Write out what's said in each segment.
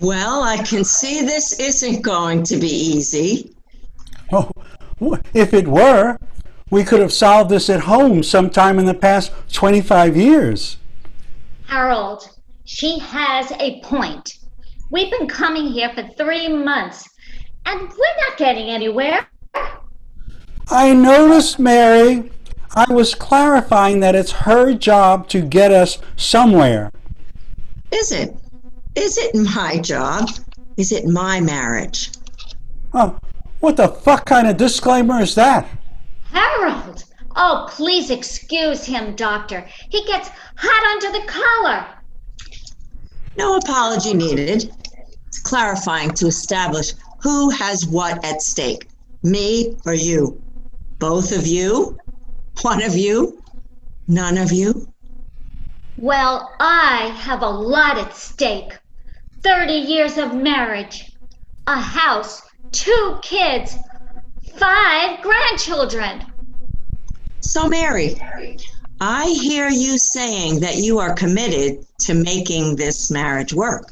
Well, I can see this isn't going to be easy. Oh, if it were, we could have solved this at home sometime in the past 25 years. Harold, she has a point. We've been coming here for 3 months, and we're not getting anywhere. I noticed, Mary. I was clarifying that it's her job to get us somewhere. Is it? Is it my job? Is it my marriage? Oh, what the fuck kind of disclaimer is that? Harold! Oh, please excuse him, Doctor. He gets hot under the collar. No apology needed. It's clarifying to establish who has what at stake. Me or you? Both of you? One of you? None of you? Well, I have a lot at stake. 30 years of marriage, a house, 2 kids, 5 grandchildren. So, Mary, I hear you saying that you are committed to making this marriage work.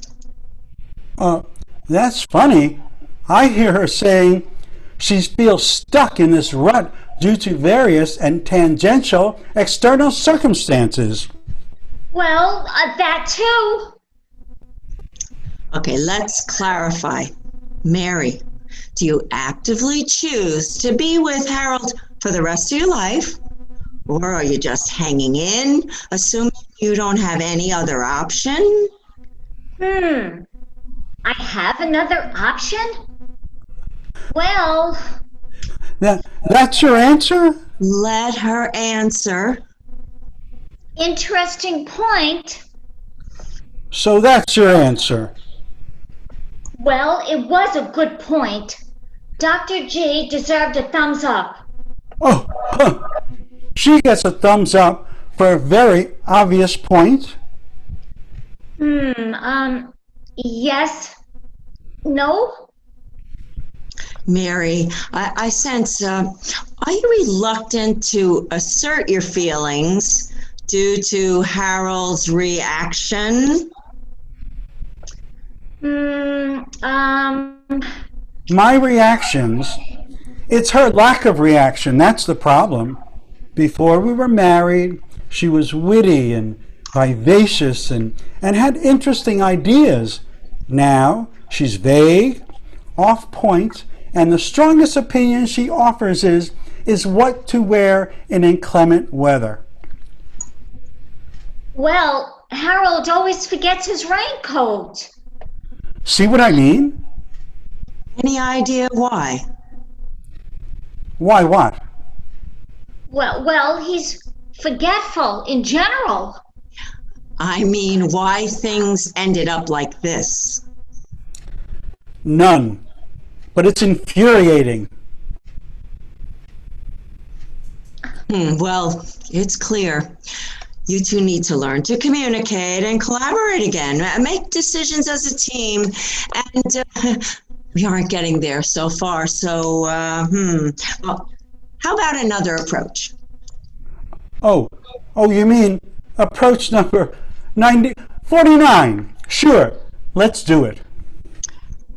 Uh, that's funny. I hear her saying she feels stuck in this rut due to various and tangential external circumstances. Well, that too. Okay, let's clarify. Mary, do you actively choose to be with Harold for the rest of your life? Or are you just hanging in, assuming you don't have any other option? I have another option? Well, That's your answer? Let her answer. interesting point. So that's your answer. Well, it was a good point. Dr. G deserved a thumbs up. Oh, huh. She gets a thumbs up for a very obvious point. Yes. No? Mary, I sense, are you reluctant to assert your feelings due to Harold's reaction? My reactions, it's her lack of reaction. That's the problem. Before we were married, she was witty and vivacious and had interesting ideas. Now, she's vague, off point, and the strongest opinion she offers is what to wear in inclement weather. Well, Harold always forgets his raincoat. See what I mean? Any idea why? Why what? Well, he's forgetful in general. I mean, why things ended up like this. None. But it's infuriating. Well, it's clear. You two need to learn to communicate and collaborate again. Make decisions as a team. And we aren't getting there so far. So, well, how about another approach? Oh, you mean approach number 49? Sure, let's do it.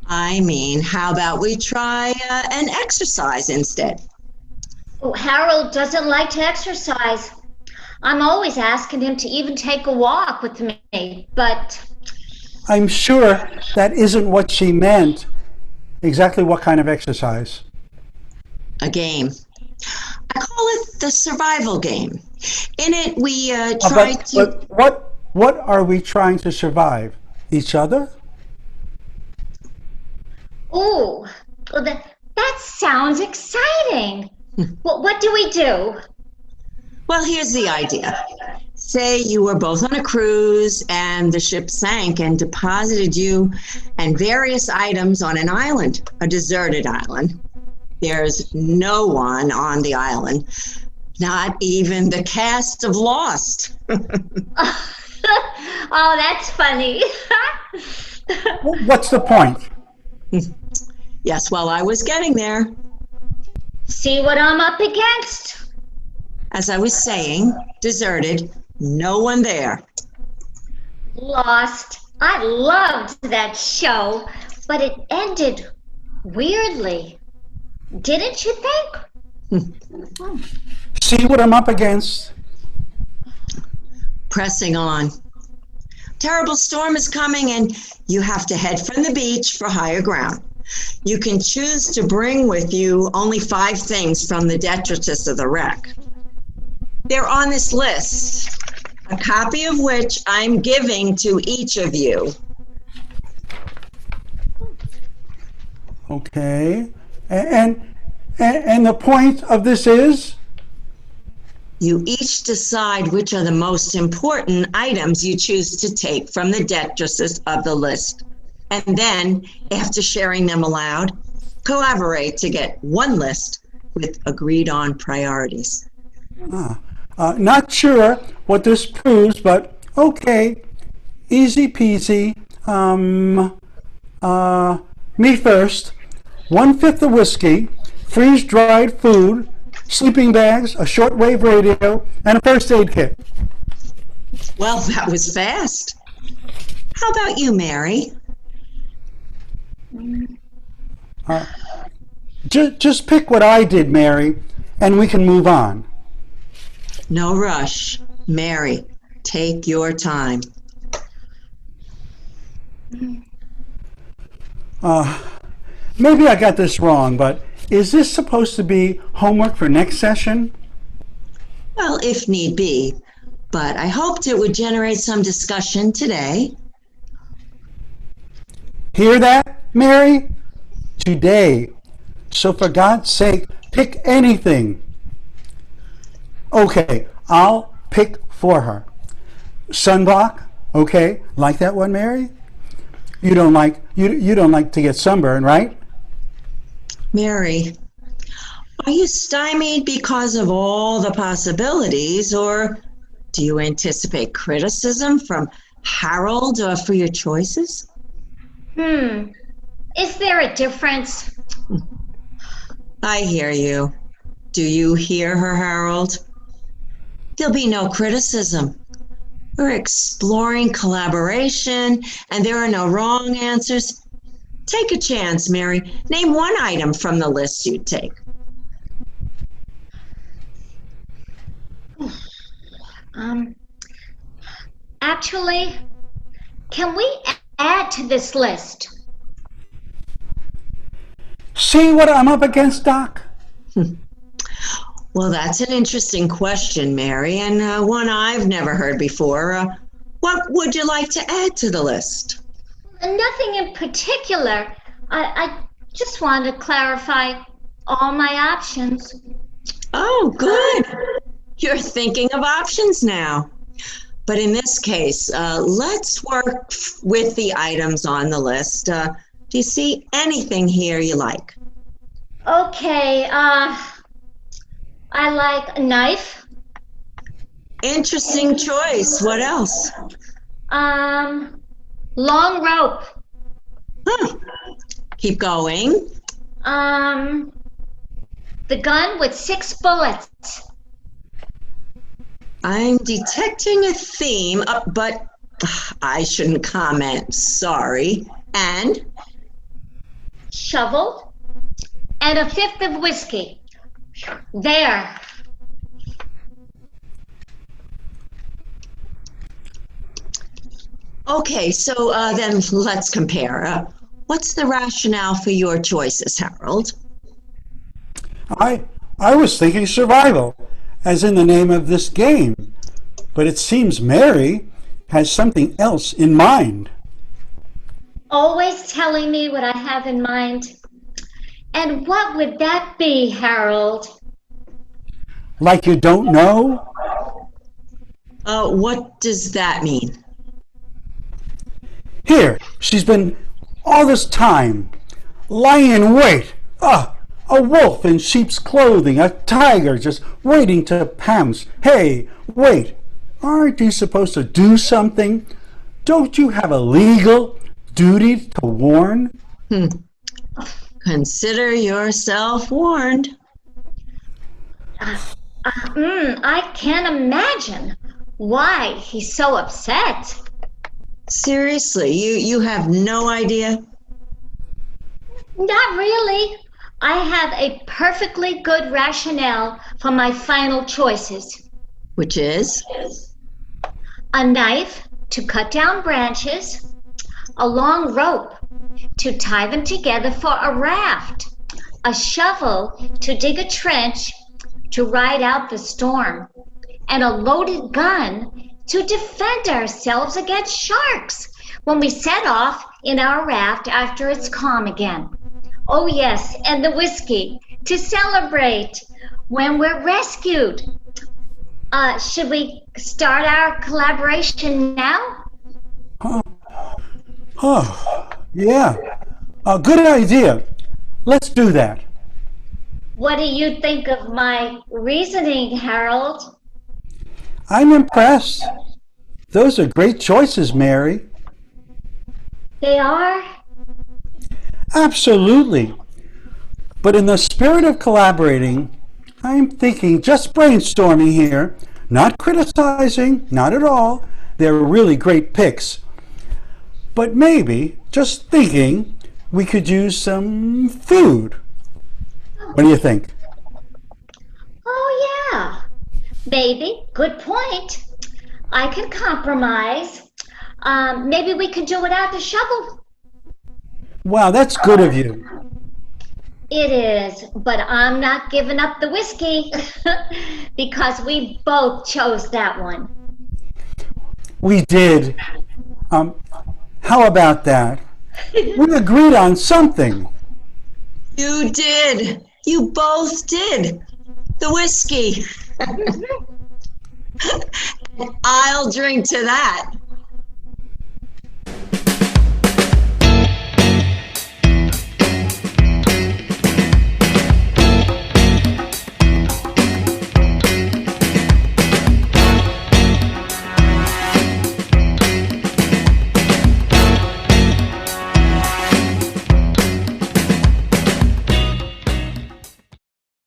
I mean, how about we try an exercise instead? Oh, Harold doesn't like to exercise. I'm always asking him to even take a walk with me, but I'm sure that isn't what she meant. Exactly what kind of exercise? A game. I call it the survival game. In it, we try to... But what are we trying to survive? Each other? ooh, well, that sounds exciting. What do we do? Well, here's the idea. Say you were both on a cruise and the ship sank and deposited you and various items on an island, a deserted island. There's no one on the island, not even the cast of Lost. Oh, that's funny. What's the point? Yes, well, I was getting there. See what I'm up against? As I was saying, deserted, no one there. Lost. I loved that show, but it ended weirdly. Didn't you think? See what I'm up against? Pressing on. Terrible storm is coming and you have to head from the beach for higher ground. You can choose to bring with you only 5 things from the detritus of the wreck. They're on this list, a copy of which I'm giving to each of you. Okay. And the point of this is? You each decide which are the most important items you choose to take from the detritus of the list. And then, after sharing them aloud, collaborate to get one list with agreed on priorities. Not sure what this proves, but okay. Easy peasy. Me first. 1/5 of whiskey, freeze-dried food, sleeping bags, a shortwave radio, and a first aid kit. Well, that was fast. How about you, Mary? Just pick what I did, Mary, and we can move on. No rush. Mary, take your time. Maybe I got this wrong, but is this supposed to be homework for next session? Well, if need be, but I hoped it would generate some discussion today. Hear that, Mary? Today. So for God's sake, pick anything. Okay, I'll pick for her. Sunblock, okay? Like that one, Mary? You don't like to get sunburned, right? Mary, are you stymied because of all the possibilities, or do you anticipate criticism from Harold for your choices? Is there a difference? I hear you. Do you hear her, Harold? There'll be no criticism. We're exploring collaboration, and there are no wrong answers. Take a chance, Mary. Name one item from the list you'd take. Actually, can we add to this list? See what I'm up against, Doc? Well, that's an interesting question, Mary, and one I've never heard before. What would you like to add to the list? Nothing in particular. I just wanted to clarify all my options. Oh, good. You're thinking of options now. But in this case, let's work with the items on the list. Do you see anything here you like? Okay, I like a knife. Interesting choice. What else? Long rope. Keep going. The gun with 6 bullets. I'm detecting a theme, but I shouldn't comment. Sorry. And? Shovel. And a 5th of whiskey. There. Okay, so then let's compare. What's the rationale for your choices, Harold? I was thinking survival, as in the name of this game. But it seems Mary has something else in mind. Always telling me what I have in mind. And what would that be, Harold? Like you don't know? What does that mean? Here, she's been all this time lying in wait. A wolf in sheep's clothing, a tiger just waiting to pounce. Hey, wait, aren't you supposed to do something? Don't you have a legal duty to warn? Consider yourself warned. I can't imagine why he's so upset. Seriously, you have no idea? Not really. I have a perfectly good rationale for my final choices. Which is? A knife to cut down branches, a long rope to tie them together for a raft, a shovel to dig a trench to ride out the storm, and a loaded gun to defend ourselves against sharks when we set off in our raft after it's calm again. Oh, yes, and the whiskey to celebrate when we're rescued. Should we start our collaboration now? Oh, yeah. A good idea. Let's do that. What do you think of my reasoning, Harold? I'm impressed. Those are great choices, Mary. They are? Absolutely. But in the spirit of collaborating, I'm thinking, just brainstorming here, not criticizing, not at all. They're really great picks. But maybe, just thinking, we could use some food. What do you think? Oh, yeah. Maybe. Good point. I can compromise. Maybe we could do without the shovel. Wow, that's good of you. It is, but I'm not giving up the whiskey because we both chose that one. We did. How about that? We agreed on something. You did. You both did. The whiskey. I'll drink to that.